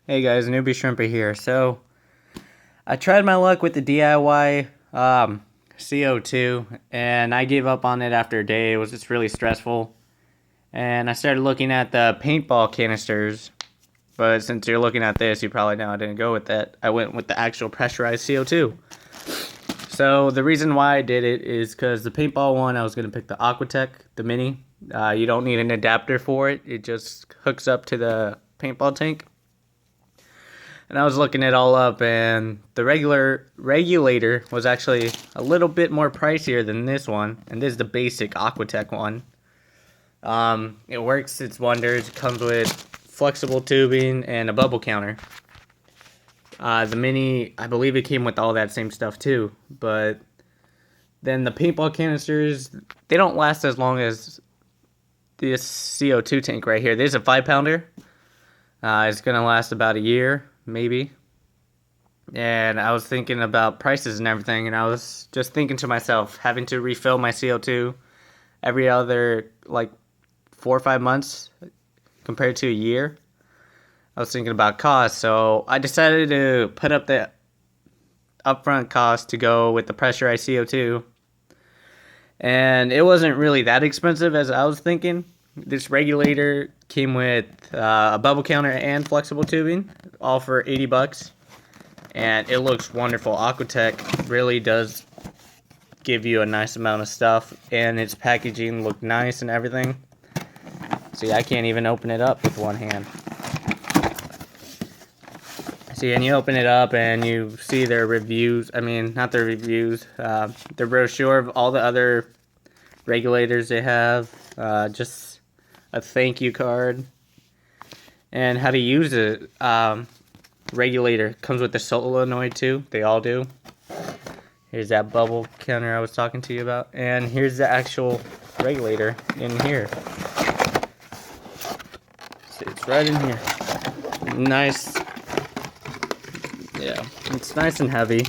Hey guys, Newbie Shrimper here. So, I tried my luck with the DIY CO2 and I gave up on it after a day. It was just really stressful. And I started looking at the paintball canisters. But since you're looking at this, you probably know I didn't go with that. I went with the actual pressurized CO2. So, the reason why I did it is because the paintball one, I was going to pick the Aquatech, the mini. You don't need an adapter for it. It just hooks up to the paintball tank. And I was looking it all up, and the regular regulator was actually a little bit more pricier than this one. And this is the basic Aquatech one. It works its wonders. It comes with flexible tubing and a bubble counter. The mini, I believe it came with all that same stuff too. But then the paintball canisters, they don't last as long as this CO2 tank right here. This is a 5-pounder. It's going to last about a year, maybe. And I was thinking about prices and everything, and I was just thinking to myself, having to refill my CO2 every other, like, 4 or 5 months compared to a year. I was thinking about cost, so I decided to put up the upfront cost to go with the pressurized CO2. And it wasn't really that expensive as I was thinking. This regulator came with a bubble counter and flexible tubing, all for $80. And it looks wonderful. Aquatech really does give you a nice amount of stuff, and its packaging looked nice and everything. See, I can't even open it up with one hand. See, and you open it up and you see their reviews. I mean, not their reviews. The brochure of all the other regulators they have. Just a thank you card. And how to use it. Regulator comes with the solenoid too. They all do. Here's that bubble counter I was talking to you about. And here's the actual regulator in here. See, it's right in here. Nice. Yeah, it's nice and heavy.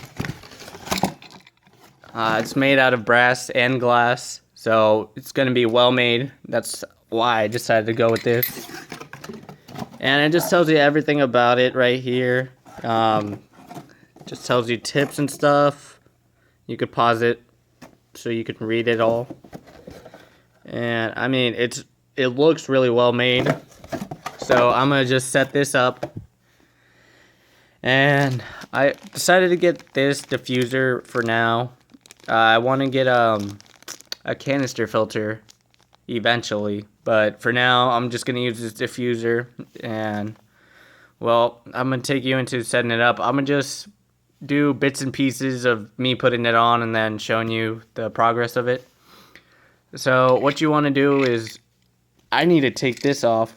It's made out of brass and glass, so it's going to be well made. That's why I decided to go with this. And it just tells you everything about it right here. Just tells you tips and stuff. You could pause it so you can read it all. And I mean, it looks really well made. So I'm gonna just set this up. And I decided to get this diffuser for now. I want to get a canister filter eventually, but for now I'm just gonna use this diffuser. And well, I'm gonna take you into setting it up. I'm gonna just do bits and pieces of me putting it on and then showing you the progress of it. So what you want to do is, I need to take this off,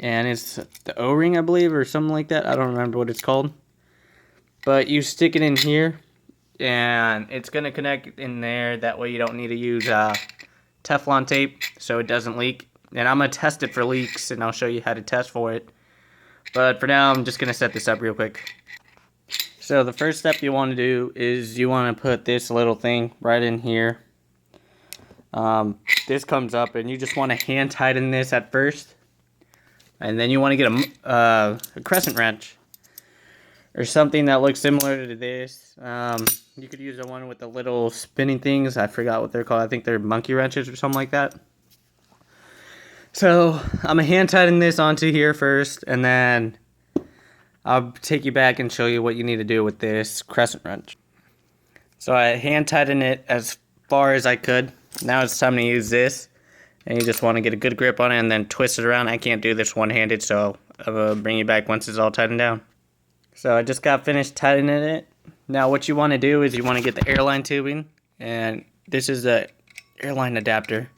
and it's the O-ring, I believe, or something like that. I don't remember what it's called, but you stick it in here and it's gonna connect in there. That way you don't need to use Teflon tape so it doesn't leak. And I'm gonna test it for leaks, and I'll show you how to test for it. But for now, I'm just gonna set this up real quick. So the first step you want to do is you want to put this little thing right in here. This comes up, and you just want to hand tighten this at first, and then you want to get a crescent wrench or something that looks similar to this. You could use the one with the little spinning things. I forgot what they're called. I think they're monkey wrenches or something like that. So I'm gonna hand tighten this onto here first, and then I'll take you back and show you what you need to do with this crescent wrench. So I hand tightened it as far as I could. Now it's time to use this. And you just want to get a good grip on it and then twist it around. I can't do this one-handed, so I'll bring you back once it's all tightened down. So I just got finished tightening it. Now what you want to do is you want to get the airline tubing. And this is the airline adapter.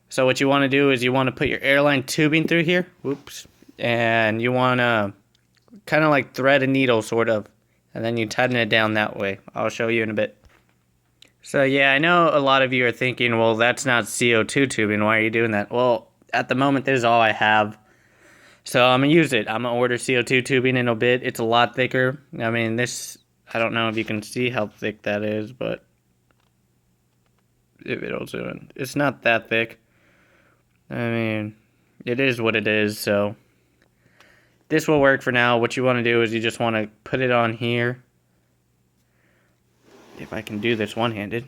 So what you want to do is you want to put your airline tubing through here. Whoops. And you want to kind of like thread a needle, sort of, and then you tighten it down that way. I'll show you in a bit. So yeah, I know a lot of you are thinking, well, that's not CO2 tubing, why are you doing that? Well, at the moment, this is all I have, so I'm gonna use it. I'm gonna order CO2 tubing in a bit. It's a lot thicker. I mean, this, I don't know if you can see how thick that is, but if it'll zoom, it's not that thick. I mean, it is what it is, so this will work for now. What you want to do is you just want to put it on here. If I can do this one-handed.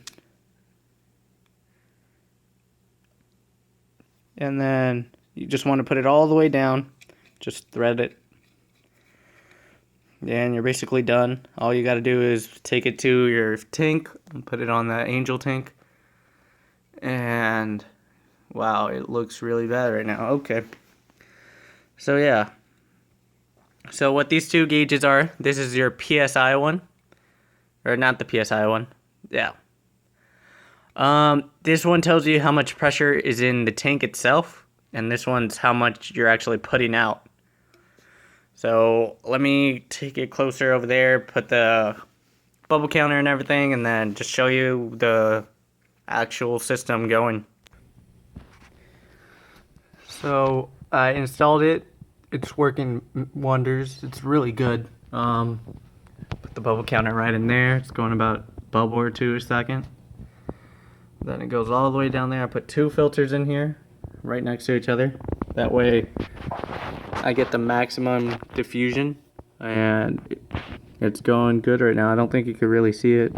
And then you just want to put it all the way down. Just thread it. And you're basically done. All you got to do is take it to your tank and put it on the Angel tank. And wow, it looks really bad right now. Okay. So yeah. So what these two gauges are, this is your PSI one. Or not the PSI one. Yeah. This one tells you how much pressure is in the tank itself. And this one's how much you're actually putting out. So let me take it closer over there, put the bubble counter and everything, and then just show you the actual system going. So I installed it. It's working wonders. It's really good. Put the bubble counter right in there. It's going about a bubble or two a second. Then it goes all the way down there. I put 2 filters in here, right next to each other. That way I get the maximum diffusion, and it's going good right now. I don't think you can really see it,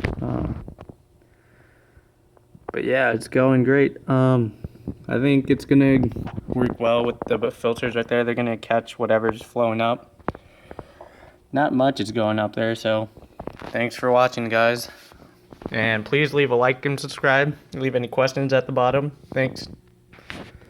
but yeah, it's going great. I think it's gonna work well with the filters right there. They're gonna catch whatever's flowing up. Not much is going up there, so thanks for watching, guys. And please leave a like and subscribe. Leave any questions at the bottom. Thanks.